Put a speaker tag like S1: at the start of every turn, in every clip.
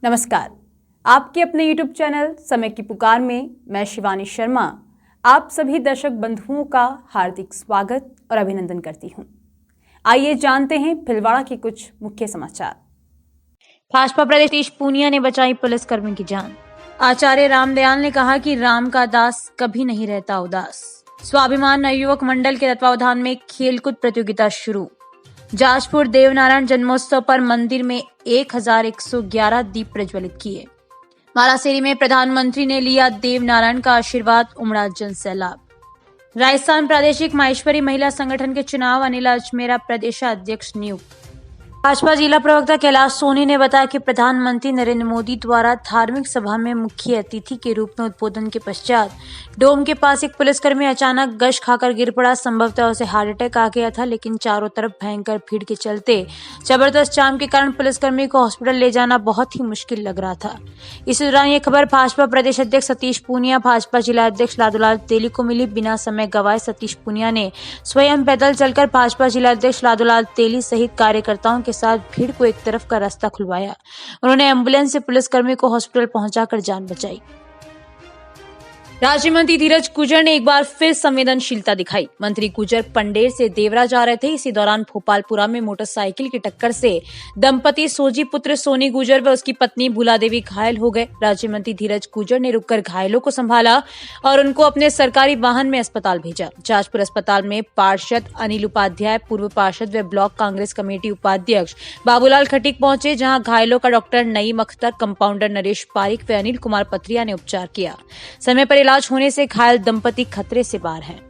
S1: नमस्कार। आपके अपने YouTube चैनल समय की पुकार में मैं शिवानी शर्मा आप सभी दर्शक बंधुओं का हार्दिक स्वागत और अभिनंदन करती हूं। आइए जानते हैं भीलवाड़ा के कुछ मुख्य समाचार।
S2: भाजपा प्रदेश सतीश पूनिया ने बचाई पुलिसकर्मी की जान। आचार्य रामदयाल ने कहा कि राम का दास कभी नहीं रहता उदास। स्वाभिमान नवयुवक मंडल के तत्वावधान में खेलकूद प्रतियोगिता शुरू। जाजपुर देवनारायण जन्मोत्सव पर मंदिर में 1111 दीप प्रज्वलित किए। मालासेरी में प्रधानमंत्री ने लिया देवनारायण का आशीर्वाद, उमड़ा जन सैलाब। राजस्थान प्रादेशिक माहेश्वरी महिला संगठन के चुनाव, अनिला अजमेरा प्रदेशाध्यक्ष नियुक्त। भाजपा जिला प्रवक्ता कैलाश सोनी ने बताया कि प्रधानमंत्री नरेंद्र मोदी द्वारा धार्मिक सभा में मुख्य अतिथि के रूप में उद्बोधन के पश्चात डोम के पास एक पुलिसकर्मी अचानक गश खाकर गिर पड़ा। संभवतः उसे हार्ट अटैक आ गया था, लेकिन चारों तरफ भयंकर भीड़ के चलते जबरदस्त जाम के कारण पुलिसकर्मी को हॉस्पिटल ले जाना बहुत ही मुश्किल लग रहा था। इसी दौरान ये खबर भाजपा प्रदेश अध्यक्ष सतीश पूनिया, भाजपा जिला अध्यक्ष लादूलाल तेली को मिली। बिना समय गवाए सतीश पूनिया ने स्वयं पैदल चलकर भाजपा जिला अध्यक्ष लादूलाल तेली सहित कार्यकर्ताओं के साथ भीड़ को एक तरफ का रास्ता खुलवाया। उन्होंने एम्बुलेंस से पुलिसकर्मी को हॉस्पिटल पहुंचाकर जान बचाई। राज्य मंत्री धीरज गुर्जर ने एक बार फिर संवेदनशीलता दिखाई। मंत्री गुर्जर पंडेर से देवरा जा रहे थे। इसी दौरान भोपालपुरा में मोटरसाइकिल की टक्कर से दंपति सोजी पुत्र सोनी गुर्जर व उसकी पत्नी भूला देवी घायल हो गए। राज्य मंत्री धीरज गुर्जर ने रुककर घायलों को संभाला और उनको अपने सरकारी वाहन में अस्पताल भेजा। जाजपुर अस्पताल में पार्षद अनिल उपाध्याय, पूर्व पार्षद व ब्लॉक कांग्रेस कमेटी उपाध्यक्ष बाबूलाल खटीक पहुंचे, जहां घायलों का डॉक्टर नईम अख्तर, कंपाउंडर नरेश पारिक व अनिल कुमार पत्रिया ने उपचार किया। समय पर इलाज होने से घायल दंपति खतरे से बाहर हैं।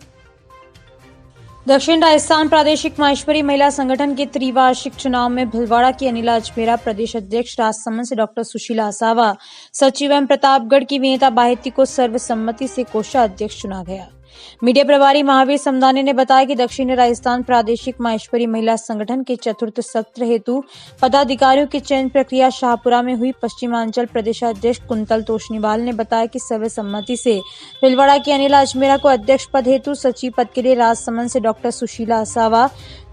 S2: दक्षिण राजस्थान प्रादेशिक माहेश्वरी महिला संगठन के त्रिवार्षिक चुनाव में भीलवाड़ा की अनिला अजमेरा प्रदेश अध्यक्ष, राजसमंद से डॉक्टर सुशीला असावा सचिव एवं प्रतापगढ़ की विनीता बाहेती को सर्वसम्मति से कोषाध्यक्ष चुना गया। मीडिया प्रभारी महावीर समदानी ने बताया कि दक्षिण राजस्थान प्रादेशिक माहेश्वरी महिला संगठन के चतुर्थ सत्र हेतु पदाधिकारियों की चयन प्रक्रिया शाहपुरा में हुई। पश्चिमांचल प्रदेशाध्यक्ष कुंतल तोषनीवाल ने बताया कि सर्वसम्मति से भीलवाड़ा की अनिला अजमेरा को अध्यक्ष पद हेतु, सचिव पद के लिए राजसमंद से डॉक्टर सुशीला असावा,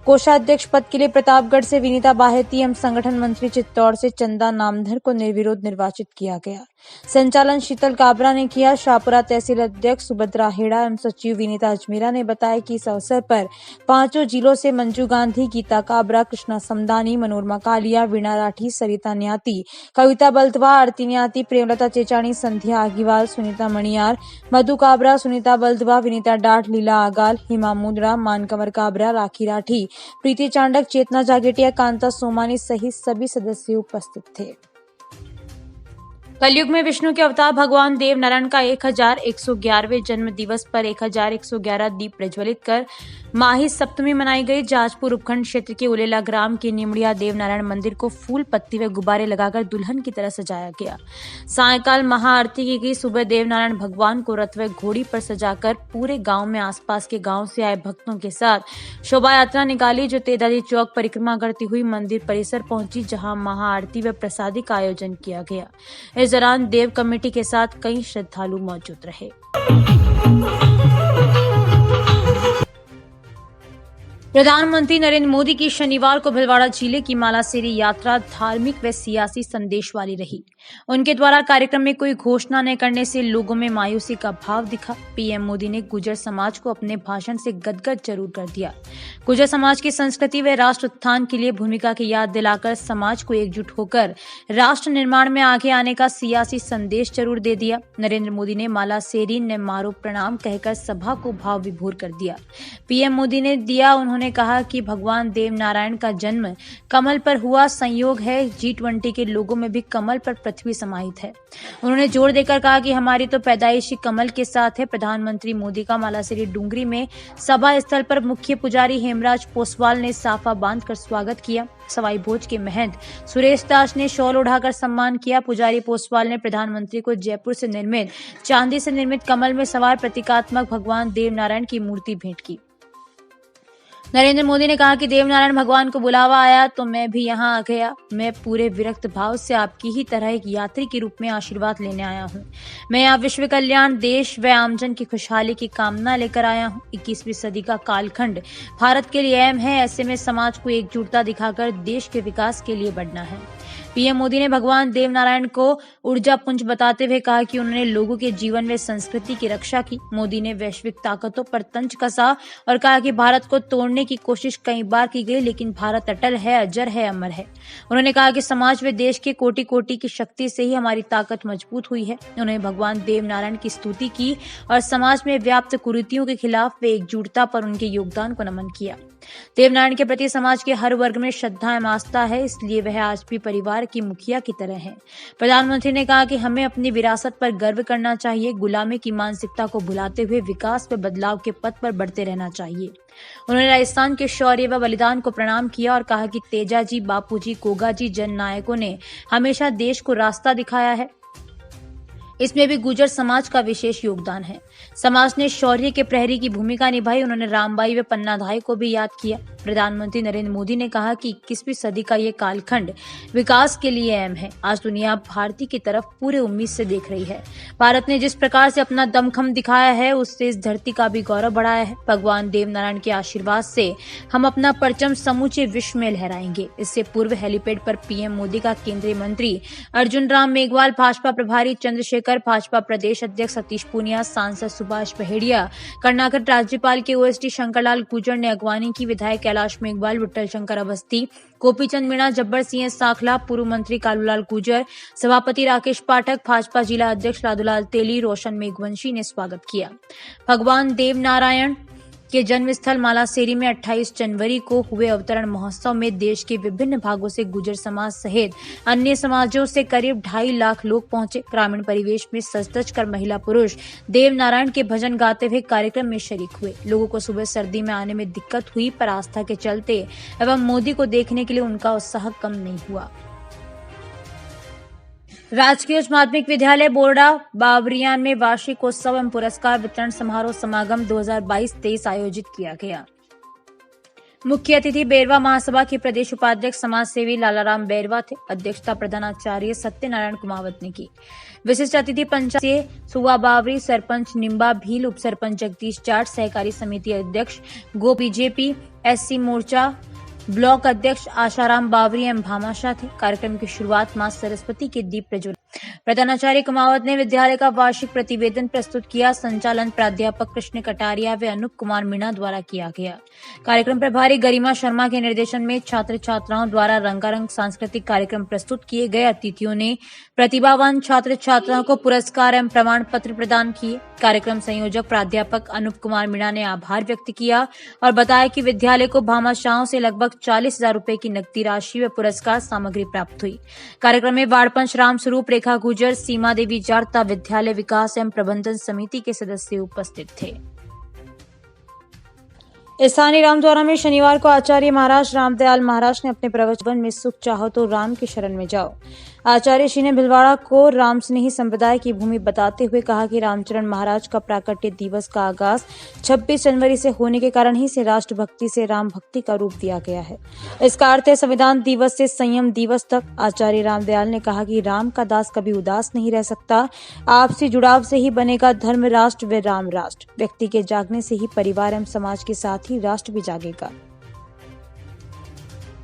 S2: कोषाध्यक्ष पद के लिए प्रतापगढ़ से विनीता बाहेती एवं संगठन मंत्री चित्तौड़ से चंदा नामधर को निर्विरोध निर्वाचित किया गया। संचालन शीतल काबरा ने किया। शाहपुरा तहसील अध्यक्ष सुभद्रा हेड़ा एवं सचिव विनीता अजमेरा ने बताया कि इस अवसर पर पांचों जिलों से मंजू गांधी, गीता काबरा, कृष्णा समदानी, मनोरमा कालिया, वीणा राठी, सरिता न्याती, कविता बल्दवा, आरती न्याती, प्रेमलता चेचाणी, संध्या आगीवाल, सुनीता मणियार, मधु काबरा, सुनीता बल्दवा, विनीता डाठ, लीला आगाल, हिमा मुद्रा, मानकमर काबरा, राखी राठी, प्रीति चांडक, चेतना जागेटिया, कांता सोमानी सहित सभी सदस्य उपस्थित थे। कलयुग में विष्णु के अवतार भगवान देव नारायण का 1111वें जन्म दिवस पर 1111 दीप प्रज्वलित कर माही सप्तमी मनाई गई। जाजपुर उपखंड क्षेत्र के उलेला ग्राम के निमड़िया देव नारायण मंदिर को फूल, पत्ती व गुब्बारे लगाकर दुल्हन की तरह सजाया गया। सायंकाल महाआरती की गई। सुबह देव नारायण भगवान को रथ व घोड़ी पर सजाकर पूरे गांव में आसपास के गांव से आए भक्तों के साथ शोभा यात्रा निकाली, जो तेदाजी चौक परिक्रमा करती हुई मंदिर परिसर पहुंची, जहां महाआरती व प्रसादी का आयोजन किया गया। इस दौरान देव कमेटी के साथ कई श्रद्धालु मौजूद रहे। प्रधानमंत्री नरेंद्र मोदी की शनिवार को भीलवाड़ा जिले की मालासेरी यात्रा धार्मिक व सियासी संदेश वाली रही। उनके द्वारा कार्यक्रम में कोई घोषणा न करने से लोगों में मायूसी का भाव दिखा। पीएम मोदी ने गुर्जर समाज को अपने भाषण से गदगद जरूर कर दिया। गुर्जर समाज की संस्कृति व राष्ट्र उत्थान के लिए भूमिका की याद दिलाकर समाज को एकजुट होकर राष्ट्र निर्माण में आगे आने का सियासी संदेश जरूर दे दिया। नरेंद्र मोदी ने मालासेरी ने मारो प्रणाम कहकर सभा को भाव विभोर कर दिया। पीएम मोदी ने दिया। उन्होंने कहा कि भगवान देव नारायण का जन्म कमल पर हुआ, संयोग है G20 के लोगों में भी कमल पर पृथ्वी समाहित है। उन्होंने जोर देकर कहा कि हमारी तो पैदाइश ही कमल के साथ है। प्रधानमंत्री मोदी का मालासेरी डूंगरी में सभा स्थल पर मुख्य पुजारी हेमराज पोसवाल ने साफा बांधकर स्वागत किया। सवाई भोज के महंत सुरेश दास ने शॉल उठाकर सम्मान किया। पुजारी पोसवाल ने प्रधानमंत्री को जयपुर से निर्मित चांदी से निर्मित कमल में सवार प्रतीकात्मक भगवान देव नारायण की मूर्ति भेंट की। नरेंद्र मोदी ने कहा कि देवनारायण भगवान को बुलावा आया तो मैं भी यहाँ आ गया। मैं पूरे विरक्त भाव से आपकी ही तरह एक यात्री के रूप में आशीर्वाद लेने आया हूँ। मैं यहाँ विश्व कल्याण, देश व आमजन की खुशहाली की कामना लेकर आया हूँ। 21वीं सदी का कालखंड भारत के लिए अहम है। ऐसे में समाज को एकजुटता दिखाकर देश के विकास के लिए बढ़ना है। पीएम मोदी ने भगवान देव नारायण को ऊर्जा पुंज बताते हुए कहा कि उन्होंने लोगों के जीवन में संस्कृति की रक्षा की। मोदी ने वैश्विक ताकतों पर तंज कसा और कहा कि भारत को तोड़ने की कोशिश कई बार की गई, लेकिन भारत अटल है, अजर है, अमर है। उन्होंने कहा कि समाज व देश के कोटि कोटि की शक्ति से ही हमारी ताकत मजबूत हुई है। उन्होंने भगवान देव नारायण की स्तुति की और समाज में व्याप्त कुरीतियों के खिलाफ वे एकजुटता पर उनके योगदान को नमन किया। देवनारायण के प्रति समाज के हर वर्ग में श्रद्धा एवं आस्था है, इसलिए वह आज भी परिवार की मुखिया की तरह है। प्रधानमंत्री ने कहा कि हमें अपनी विरासत पर गर्व करना चाहिए, गुलामी की मानसिकता को भुलाते हुए विकास व बदलाव के पथ पर बढ़ते रहना चाहिए। उन्होंने राजस्थान के शौर्य व बलिदान को प्रणाम किया और कहा कि तेजाजी, बापूजी, गोगाजी जन नायकों ने हमेशा देश को रास्ता दिखाया है, इसमें भी गुर्जर समाज का विशेष योगदान है। समाज ने शौर्य के प्रहरी की भूमिका निभाई। उन्होंने रामबाई व पन्नाधाय को भी याद किया। प्रधानमंत्री नरेंद्र मोदी ने कहा कि 21वीं सदी का ये कालखंड विकास के लिए अहम है। आज दुनिया भारती की तरफ पूरे उम्मीद से देख रही है। भारत ने जिस प्रकार से अपना दमखम दिखाया है, उससे इस धरती का भी गौरव बढ़ाया है। भगवान देव नारायण के आशीर्वाद से हम अपना परचम समूचे विश्व में लहराएंगे। इससे पूर्व हेलीपैड पर पीएम मोदी का केंद्रीय मंत्री अर्जुन राम मेघवाल, भाजपा प्रभारी चंद्रशेखर, भाजपा प्रदेश अध्यक्ष सतीश पूनिया, सांसद सुभाष बहेड़िया, कर्नाटक राज्यपाल के ओएसडी शंकरलाल गुर्जर ने अगवानी की। विधायक कैलाश मेघवाल, विट्ठल शंकर अवस्थी, गोपीचंद मीणा, जब्बर सिंह साखला, पूर्व मंत्री कालूलाल गुर्जर, सभापति राकेश पाठक, भाजपा जिला अध्यक्ष लादूलाल तेली, रोशन मेघवंशी ने स्वागत किया। भगवान देव नारायण के जन्मस्थल मालासेरी में 28 जनवरी को हुए अवतरण महोत्सव में देश के विभिन्न भागों से गुर्जर समाज सहित अन्य समाजों से करीब 2.5 लाख लोग पहुंचे। ग्रामीण परिवेश में सज-धज कर महिला पुरुष देव नारायण के भजन गाते हुए कार्यक्रम में शरीक हुए। लोगों को सुबह सर्दी में आने में दिक्कत हुई, पर आस्था के चलते एवं मोदी को देखने के लिए उनका उत्साह कम नहीं हुआ। राजकीय उच्च माध्यमिक विद्यालय बोर्डा बावरियान में वार्षिकोत्सव एवं पुरस्कार वितरण समारोह समागम 2022-23 आयोजित किया गया। मुख्य अतिथि बेरवा महासभा के प्रदेश उपाध्यक्ष समाज सेवी लालाराम बैरवा थे। अध्यक्षता प्रधानाचार्य सत्यनारायण कुमावत ने की। विशिष्ट अतिथि पंचायत सुवा बावरी, सरपंच निम्बा भील, उप सरपंच जगदीश जाट, सहकारी समिति अध्यक्ष गो बीजेपी, एससी मोर्चा ब्लॉक अध्यक्ष आशाराम बावरी एवं भामाशाह थे। कार्यक्रम की शुरुआत मां सरस्वती के दीप प्रज्वलन। प्रधानाचार्य कुमावत ने विद्यालय का वार्षिक प्रतिवेदन प्रस्तुत किया। संचालन प्राध्यापक कृष्ण कटारिया व अनूप कुमार मीणा द्वारा किया गया। कार्यक्रम प्रभारी गरिमा शर्मा के निर्देशन में छात्र छात्राओं द्वारा रंगारंग सांस्कृतिक कार्यक्रम प्रस्तुत किए गए। अतिथियों ने प्रतिभावान छात्र छात्राओं को पुरस्कार एवं प्रमाण पत्र प्रदान किए। कार्यक्रम संयोजक प्राध्यापक अनूप कुमार मीणा ने आभार व्यक्त किया और बताया कि विद्यालय को भामाशाहों से लगभग 40,000 रुपए की नकदी राशि व पुरस्कार सामग्री प्राप्त हुई। कार्यक्रम में वार्डपंच राम स्वरूप, रेखा गुर्जर, सीमा देवी जाड़ता, विद्यालय विकास एवं प्रबंधन समिति के सदस्य उपस्थित थे। स्थानीय रामद्वारा में शनिवार को आचार्य महाराज रामदयाल महाराज ने अपने प्रवचन में सुख चाहो तो राम की शरण में जाओ। आचार्य श्री ने भिलवाड़ा को राम स्नेही संप्रदाय की भूमि बताते हुए कहा कि रामचरण महाराज का प्राकट्य दिवस का आगाज 26 जनवरी से होने के कारण ही इसे राष्ट्रभक्ति से राम भक्ति का रूप दिया गया है। इसका अर्थ है संविधान दिवस से संयम दिवस तक। आचार्य रामदयाल ने कहा कि राम का दास कभी उदास नहीं रह सकता। आपसी जुड़ाव से ही बनेगा धर्म राष्ट्र व राम राष्ट्र। व्यक्ति के जागने से ही परिवार एवं समाज के साथ ही राष्ट्र भी जागेगा।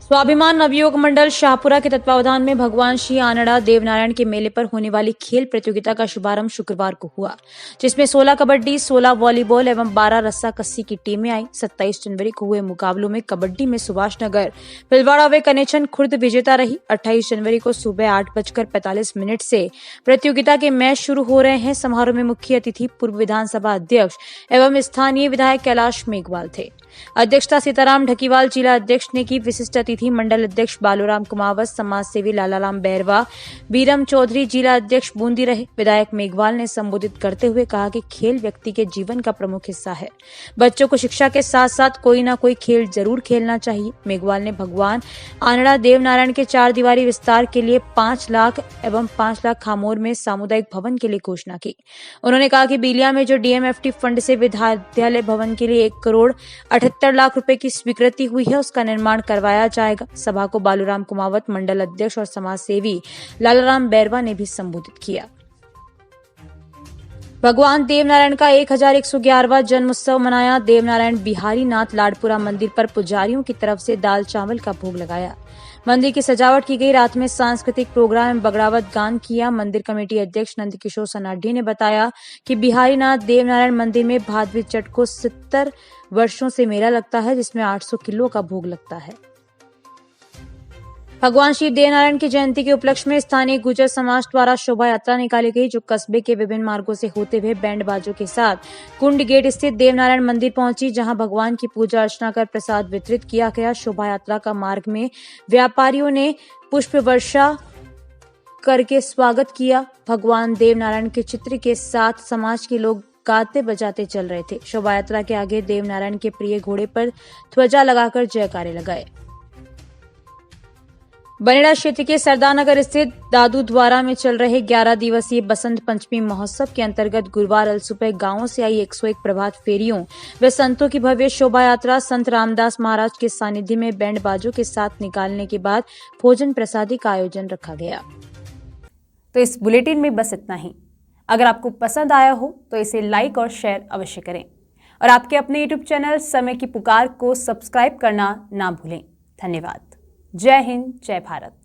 S2: स्वाभिमान नवयुवक मंडल शाहपुरा के तत्वावधान में भगवान श्री आनड़ा देवनारायण के मेले पर होने वाली खेल प्रतियोगिता का शुभारंभ शुक्रवार को हुआ, जिसमें 16 कबड्डी, 16 वॉलीबॉल एवं 12 रस्सा कस्सी की टीमें आई। 27 जनवरी को हुए मुकाबलों में कबड्डी में सुभाष नगर, भिलवाड़ा व कनेचन खुर्द विजेता रही। 28 जनवरी को सुबह 8:45 से प्रतियोगिता के मैच शुरू हो रहे हैं। समारोह में मुख्य अतिथि पूर्व विधानसभा अध्यक्ष एवं स्थानीय विधायक कैलाश मेघवाल थे। अध्यक्षता सीताराम ढकीवाल जिला अध्यक्ष ने की। विशिष्ट अतिथि मंडल अध्यक्ष बालूराम कुमावत, समाज सेवी लालाराम बैरवा, बीरम चौधरी जिला अध्यक्ष बूंदी रहे। विधायक मेघवाल ने संबोधित करते हुए कहा कि खेल व्यक्ति के जीवन का प्रमुख हिस्सा है। बच्चों को शिक्षा के साथ साथ कोई न कोई खेल जरूर खेलना चाहिए। मेघवाल ने भगवान आनड़ा देवनारायण के 4 दीवारी विस्तार के लिए 5 लाख एवं 5 लाख खामोर में सामुदायिक भवन के लिए घोषणा की। उन्होंने कहा कि बीलिया में जो डीएमएफटी फंड से विद्यालय भवन के लिए 1,78 लाख रुपए की स्वीकृति हुई है, उसका निर्माण करवाया जाएगा। सभा को बालूराम कुमावत मंडल अध्यक्ष और समाज सेवी लालाराम बैरवा ने भी संबोधित किया। भगवान देवनारायण का 1111वां जन्मोत्सव मनाया। देवनारायण बिहारी नाथ लाडपुरा मंदिर पर पुजारियों की तरफ से दाल चावल का भोग लगाया। मंदिर की सजावट की गई। रात में सांस्कृतिक प्रोग्राम एवं बगड़ावत गान किया। मंदिर कमेटी अध्यक्ष नंदकिशोर सनाढी ने बताया कि बिहारी नाथ देवनारायण मंदिर में भादवी चट को 70 वर्षों से मेला लगता है, जिसमें 800 किलो का भोग लगता है। भगवान श्री देवनारायण की जयंती के उपलक्ष्य में स्थानीय गुर्जर समाज द्वारा शोभा यात्रा निकाली गई, जो कस्बे के विभिन्न मार्गों से होते हुए बैंड बाजों के साथ कुंड गेट स्थित देवनारायण मंदिर पहुंची, जहां भगवान की पूजा अर्चना कर प्रसाद वितरित किया गया। शोभा यात्रा का मार्ग में व्यापारियों ने पुष्प वर्षा करके स्वागत किया। भगवान देवनारायण के चित्र के साथ समाज के लोग गाते बजाते चल रहे थे। शोभा यात्रा के आगे देवनारायण के प्रिय घोड़े पर ध्वजा लगाकर जयकारे लगाए। बनेड़ा क्षेत्र के सरदार नगर स्थित दादू द्वारा में चल रहे 11 दिवसीय बसंत पंचमी महोत्सव के अंतर्गत गुरुवार अलसुबह गांवों से आई 101 प्रभात फेरियों व संतों की भव्य शोभा यात्रा संत रामदास महाराज के सानिध्य में बैंड बाजों के साथ निकालने के बाद भोजन प्रसादी का आयोजन रखा गया।
S1: तो इस बुलेटिन में बस इतना ही। अगर आपको पसंद आया हो तो इसे लाइक और शेयर अवश्य करें और आपके अपने यूट्यूब चैनल समय की पुकार को सब्सक्राइब करना ना भूलें। धन्यवाद। जय हिंद, जय भारत।